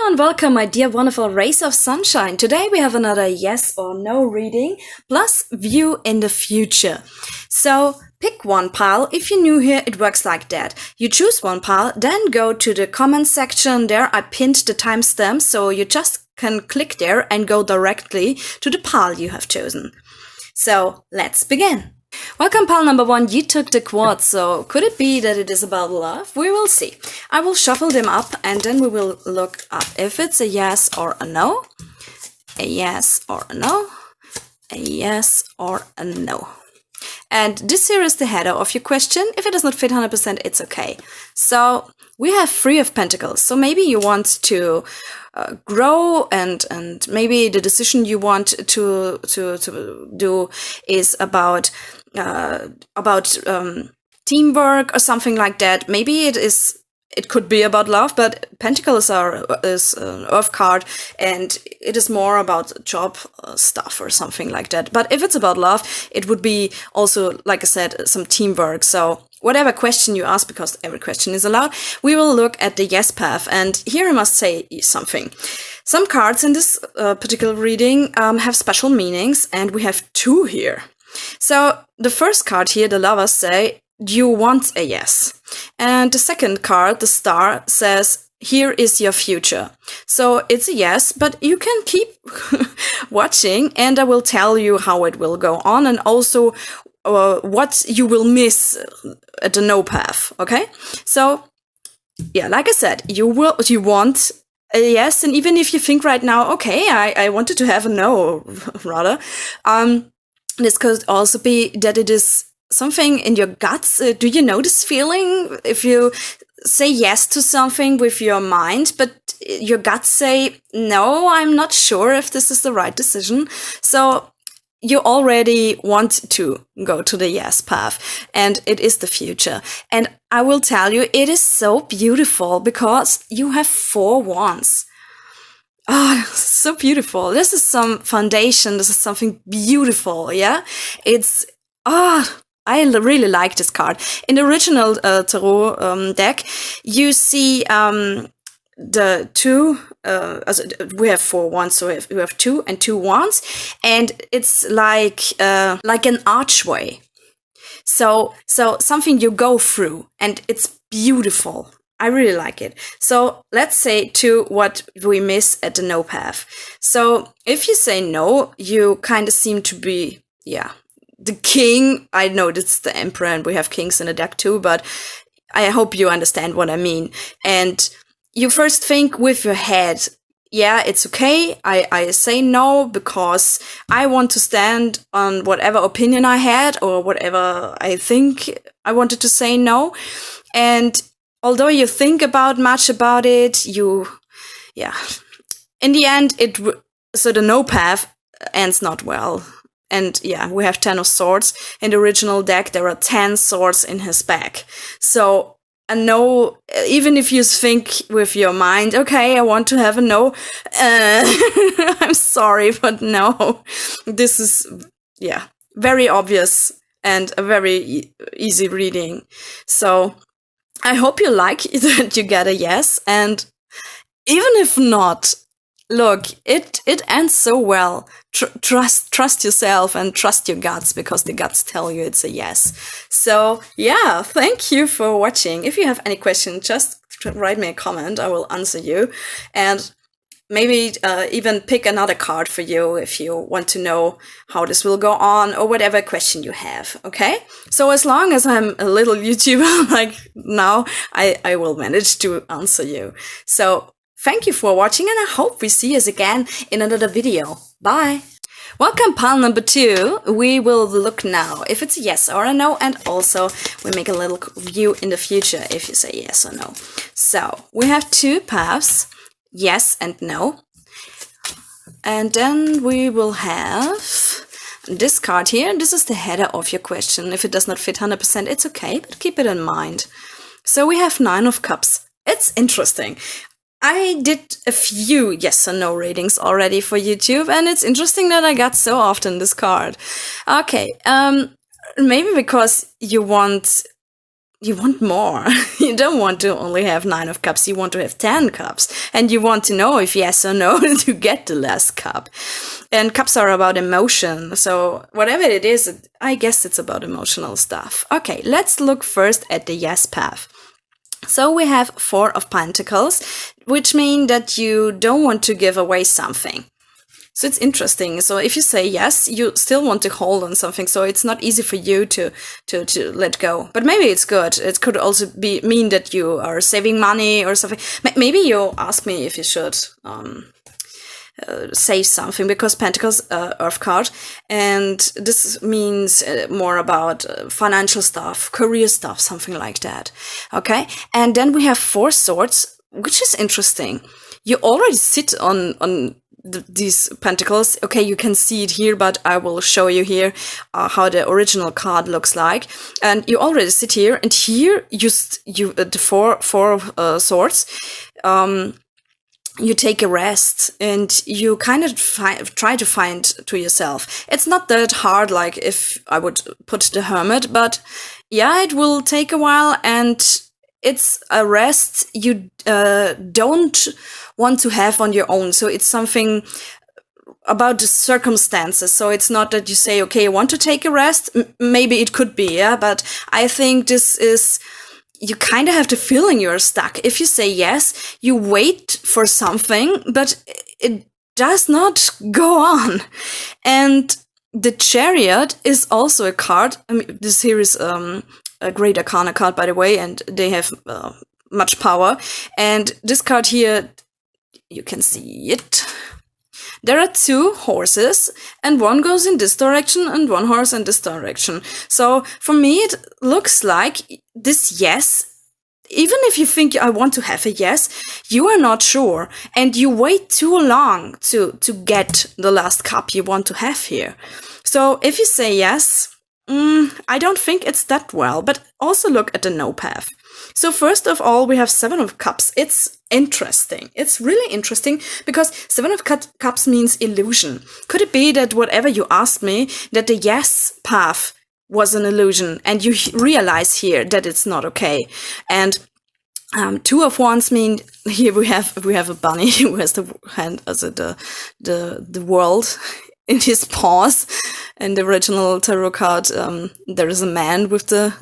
and welcome, my dear wonderful rays of sunshine. Today we have another yes or no reading plus view in the future. So pick one pile. If you're new here, it works like that. You choose one pile, then go to the comment section. There I pinned the timestamp, so you just can click there and go directly to the pile you have chosen. So let's begin. Welcome, pile number one. You took the quartz, so could it be that it is about love? We will see. I will shuffle them up and then we will look up if it's a yes or a no, a yes or a no, a yes or a no. And this here is the header of your question. If it does not fit 100%, it's okay. So we have Three of Pentacles. So maybe you want to grow, and maybe the decision you want to do is about teamwork or something like that. Maybe it could be about love, but Pentacles is an Earth card, and it is more about job stuff or something like that. But if it's about love, it would be also, like I said, some teamwork. So whatever question you ask, because every question is allowed, we will look at the yes path. And here I must say something. Some cards in this particular reading have special meanings, and we have two here. So the first card here, the Lovers, say, you want a yes. And the second card, the Star, says, here is your future. So it's a yes, but you can keep watching, and I will tell you how it will go on, and also what you will miss at the no path. Okay? So yeah, like I said, you want a yes, and even if you think right now, okay, I wanted to have a no, rather, this could also be that it is something in your guts. Do you know this feeling? If you say yes to something with your mind, but your guts say, no, I'm not sure if this is the right decision. So you already want to go to the yes path, and it is the future. And I will tell you, it is so beautiful because you have 4 wands. Oh, so beautiful. This is some foundation. This is something beautiful. Yeah. I really like this card. In the original tarot deck, you see the two, we have 4 wands, so we have 2 and 2 wands, and it's like an archway. So something you go through, and it's beautiful. I really like it. So let's say to what we miss at the no path. So if you say no, you kind of seem to be, the king. I know it's the emperor, and we have kings in the deck too, but I hope you understand what I mean. And you first think with your head, yeah, it's okay. I say no because I want to stand on whatever opinion I had or whatever I think I wanted to say no. And although you think much about it, in the end, so the no path ends not well. And we have 10 of Swords. In the original deck, there are 10 swords in his back. So a no, even if you think with your mind, okay, I want to have a no, I'm sorry, but no. This is, very obvious and a very easy reading. So I hope you like that you get a yes. And even if not, look, it ends so well. Trust yourself and trust your guts, because the guts tell you it's a yes. So thank you for watching. If you have any questions, just write me a comment. I will answer you, and maybe even pick another card for you if you want to know how this will go on, or whatever question you have. Okay? So as long as I'm a little YouTuber like now, I will manage to answer you. So thank you for watching, and I hope we see us again in another video. Bye! Welcome, pile number 2. We will look now if it's a yes or a no, and also we make a little view in the future if you say yes or no. So we have 2 paths, yes and no. And then we will have this card here. This is the header of your question. If it does not fit 100%, it's okay, but keep it in mind. So we have 9 of Cups. It's interesting. I did a few yes or no readings already for YouTube, and it's interesting that I got so often this card. Okay, maybe because you want you want more. You don't want to only have 9 of cups, you want to have 10 cups. And you want to know if yes or no to get the last cup. And cups are about emotion. So whatever it is, I guess it's about emotional stuff. Okay, let's look first at the yes path. So we have 4 of Pentacles, which mean that you don't want to give away something. So it's interesting. So if you say yes, you still want to hold on something. So it's not easy for you to let go. But maybe it's good. It could also mean that you are saving money or something. Maybe you ask me if you should save something, because Pentacles Earth card, and this means more about financial stuff, career stuff, something like that. Okay, and then we have 4 swords, which is interesting. You already sit on these pentacles. Okay, you can see it here, but I will show you here how the original card looks like. And you already sit here, and here you the four swords. You take a rest and you kind of try to find to yourself. It's not that hard, like if I would put the Hermit, but yeah, it will take a while, and it's a rest you don't want to have on your own. So it's something about the circumstances. So it's not that you say, okay, I want to take a rest. Maybe it could be, yeah, but I think this is, you kind of have the feeling you're stuck. If you say yes, you wait for something, but it does not go on. And the Chariot is also a card. I mean, this here is a Great Arcana card, by the way, and they have much power. And this card here, you can see it. There are 2 horses, and one goes in this direction and one horse in this direction. So for me, it looks like this yes, even if you think I want to have a yes, you are not sure, and you wait too long to get the last cup you want to have here. So if you say yes, I don't think it's that well, but also look at the no path. So first of all, we have 7 of Cups. It's interesting. It's really interesting because 7 of Cups means illusion. Could it be that whatever you asked me, that the yes path was an illusion, and you realize here that it's not okay? And 2 of Wands mean here we have a bunny who has the hand as the world in his paws. In the original tarot card, there is a man with the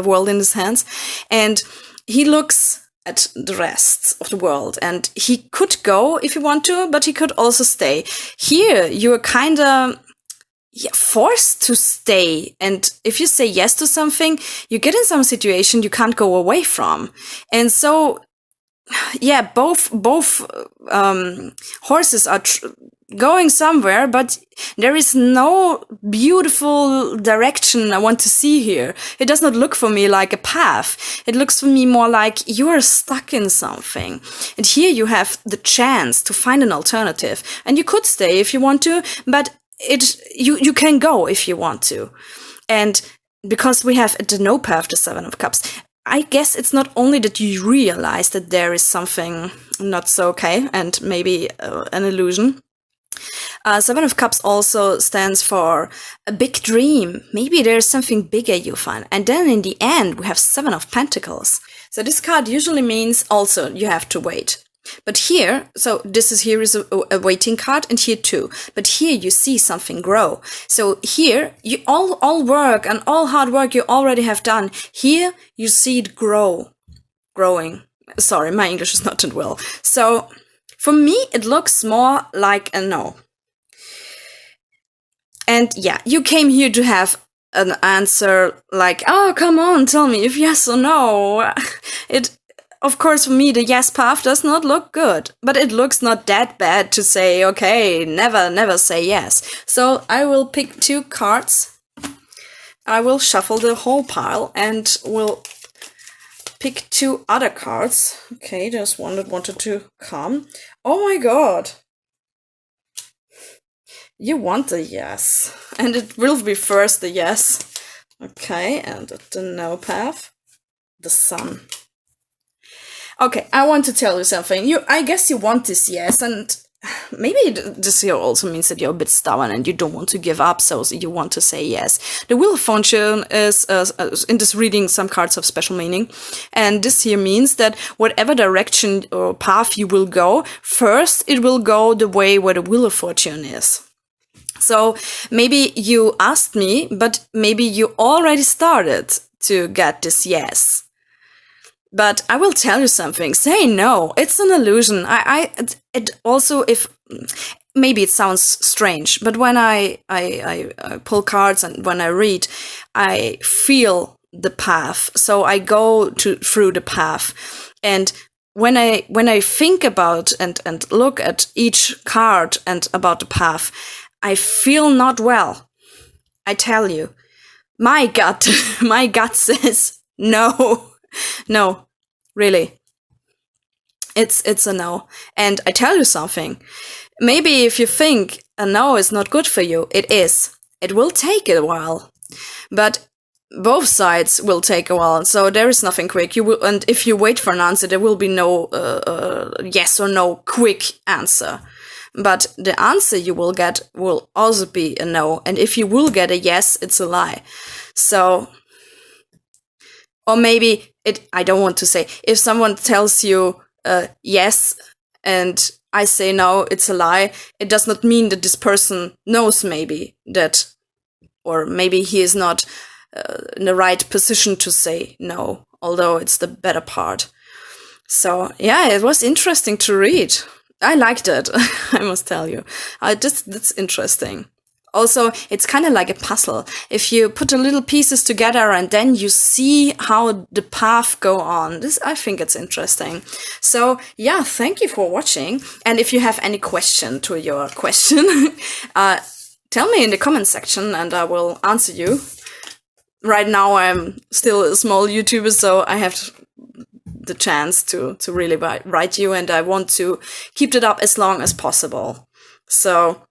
world in his hands, and he looks at the rest of the world, and he could go if he want to, but he could also stay. Here, you're kind of forced to stay, and if you say yes to something, you get in some situation you can't go away from. And so, yeah, both horses are going somewhere, but there is no beautiful direction I want to see here. It does not look for me like a path. It looks for me more like you are stuck in something. And here you have the chance to find an alternative. And you could stay if you want to, but you can go if you want to. And because we have the no path, the 7 of Cups, I guess it's not only that you realize that there is something not so okay and maybe an illusion. 7 of Cups also stands for a big dream. Maybe there's something bigger you find. And then in the end, we have 7 of Pentacles. So this card usually means also you have to wait. But here, so here is a waiting card, and here too. But here you see something grow. So here, you all work and all hard work you already have done. Here you see it growing. Sorry, my English is not that well. So for me, it looks more like a no. And yeah, you came here to have an answer like, oh, come on, tell me if yes or no. Of course, for me, the yes path does not look good, but it looks not that bad to say, okay, never say yes. So I will pick 2 cards. I will shuffle the whole pile and will pick 2 other cards. Okay, there's one that wanted to come. Oh my god. You want the yes. And it will be first the yes. Okay, and the no path. The sun. Okay, I want to tell you something. I guess you want this yes, and maybe this here also means that you're a bit stubborn and you don't want to give up, so you want to say yes. The wheel of fortune is, in this reading, some cards have special meaning. And this here means that whatever direction or path you will go, first it will go the way where the wheel of fortune is. So maybe you asked me, but maybe you already started to get this yes. But I will tell you something. Say no. It's an illusion. It also, if maybe it sounds strange, but when I pull cards and when I read, I feel the path. So I go through the path, and when I think about and look at each card and about the path, I feel not well. I tell you, my gut says no. No, really. It's a no. And I tell you something. Maybe if you think a no is not good for you, it is. It will take a while. But both sides will take a while. So there is nothing quick. And if you wait for an answer, there will be no yes or no quick answer. But the answer you will get will also be a no. And if you will get a yes, it's a lie. So, or maybe I don't want to say, if someone tells you yes and I say no, it's a lie, it does not mean that this person knows maybe that, or maybe he is not in the right position to say no, although it's the better part. So yeah, it was interesting to read. I liked it, I must tell you. That's interesting. Also, it's kind of like a puzzle. If you put the little pieces together and then you see how the path go on. I think it's interesting. So yeah, thank you for watching. And if you have any question to your question, tell me in the comment section and I will answer you. Right now I'm still a small YouTuber, so I have the chance to really write you, and I want to keep it up as long as possible. So,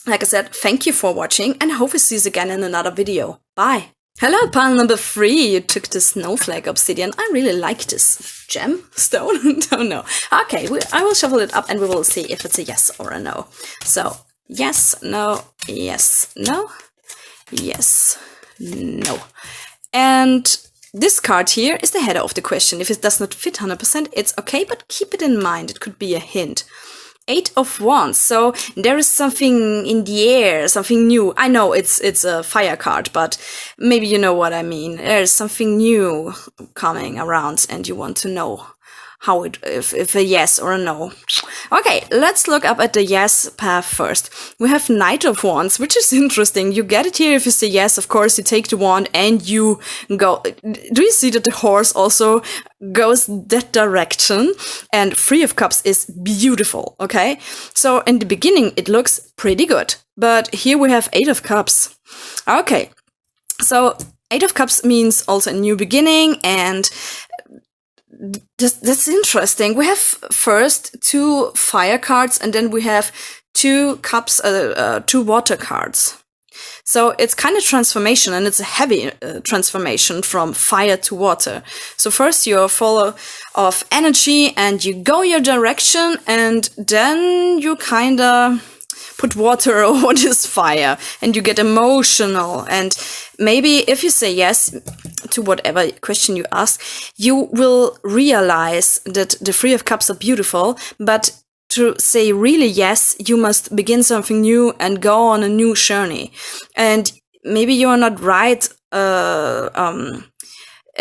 like I said, thank you for watching, and I hope we see you again in another video. Bye! Hello, pile number 3. You took the snowflake obsidian. I really like this gem stone. Don't know. Okay, I will shuffle it up and we will see if it's a yes or a no. So, yes, no, yes, no, yes, no. And this card here is the header of the question. If it does not fit 100%, it's okay, but keep it in mind. It could be a hint. 8 of Wands. So there is something in the air, something new. I know it's a fire card, but maybe you know what I mean. There's something new coming around and you want to know how if a yes or a no. Okay, let's look up at the yes path first. We have Knight of Wands, which is interesting. You get it here if you say yes, of course, you take the wand and you go. Do you see that the horse also goes that direction? And Three of Cups is beautiful, okay? So in the beginning, it looks pretty good. But here we have 8 of Cups. Okay, so 8 of Cups means also a new beginning, and that's interesting. We have first 2 fire cards, and then we have 2 cups, 2 water cards. So it's kind of transformation, and it's a heavy transformation from fire to water. So first you're full of energy and you go your direction, and then you kind of put water over this fire and you get emotional. And maybe if you say yes to whatever question you ask, you will realize that the Three of Cups are beautiful, but to say really yes, you must begin something new and go on a new journey. And maybe you're not right at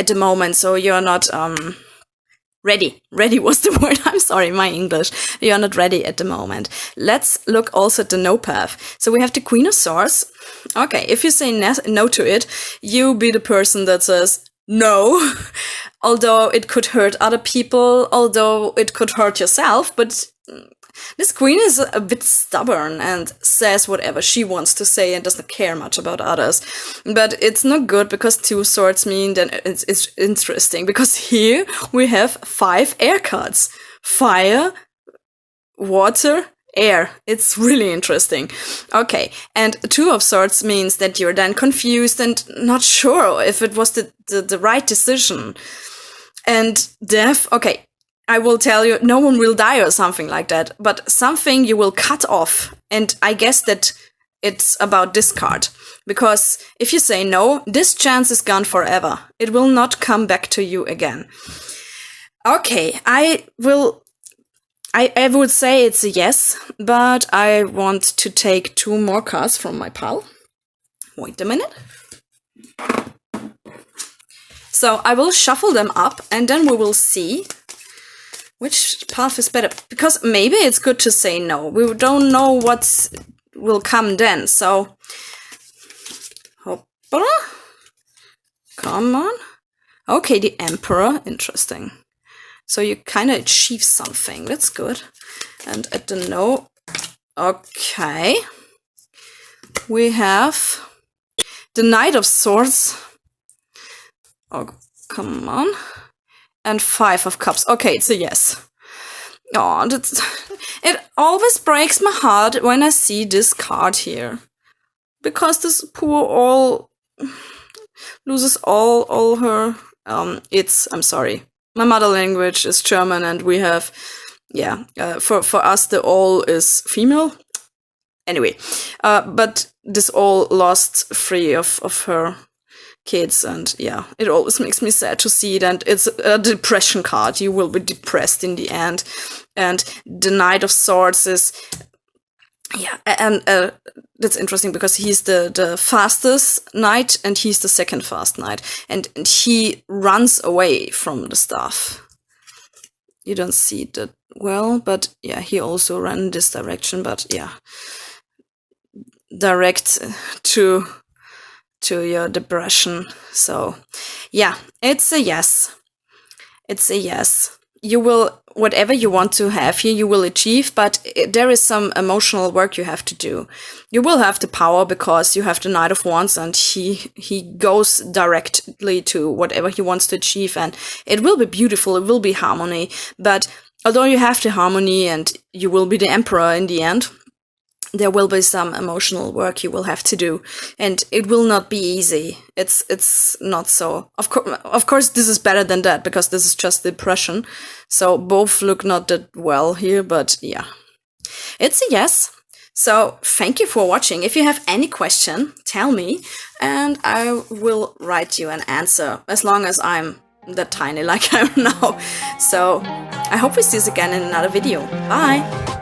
the moment, so you're not ready. Ready was the word. I'm sorry, my English. You're not ready at the moment. Let's look also at the no path. So we have the Queen of Swords. Okay, if you say no to it, you be the person that says no, although it could hurt other people, although it could hurt yourself, but this queen is a bit stubborn and says whatever she wants to say and doesn't care much about others. But it's not good, because 2 swords mean that it's interesting, because here we have 5 air cards. Fire, water, air. It's really interesting. Okay, and 2 of Swords means that you're then confused and not sure if it was the right decision. And death, okay, I will tell you, no one will die or something like that, but something you will cut off. And I guess that it's about discard. Because if you say no, this chance is gone forever. It will not come back to you again. Okay, I would say it's a yes, but I want to take 2 more cards from my pile. Wait a minute. So I will shuffle them up and then we will see which path is better. Because maybe it's good to say no. We don't know what will come then. So, hoppala. Come on. Okay, the Emperor. Interesting. So you kind of achieve something. That's good. And at the no. Okay. We have the Knight of Swords. Oh, come on. And 5 of Cups. Okay, it's a yes. Oh, it always breaks my heart when I see this card here. Because this poor all loses all her I'm sorry. My mother language is German and we have for us the all is female. Anyway, but this all lost 3 of her kids, and yeah, it always makes me sad to see it, and it's a depression card. You will be depressed in the end. And the Knight of Swords is and that's interesting because he's the fastest knight and he's the second fast knight, and he runs away from the stuff. You don't see that well, but yeah, he also ran this direction, but yeah, direct to your depression. So yeah, it's a yes. It's a yes. You will, whatever you want to have here, you will achieve, but there is some emotional work you have to do. You will have the power because you have the Knight of Wands and he goes directly to whatever he wants to achieve, and it will be beautiful, it will be harmony. But although you have the harmony and you will be the Emperor in the end, there will be some emotional work you will have to do, and it will not be easy. It's not so. Of course, this is better than that because this is just depression. So both look not that well here, but yeah, it's a yes. So thank you for watching. If you have any question, tell me, and I will write you an answer as long as I'm that tiny like I am now. So I hope we see us again in another video. Bye.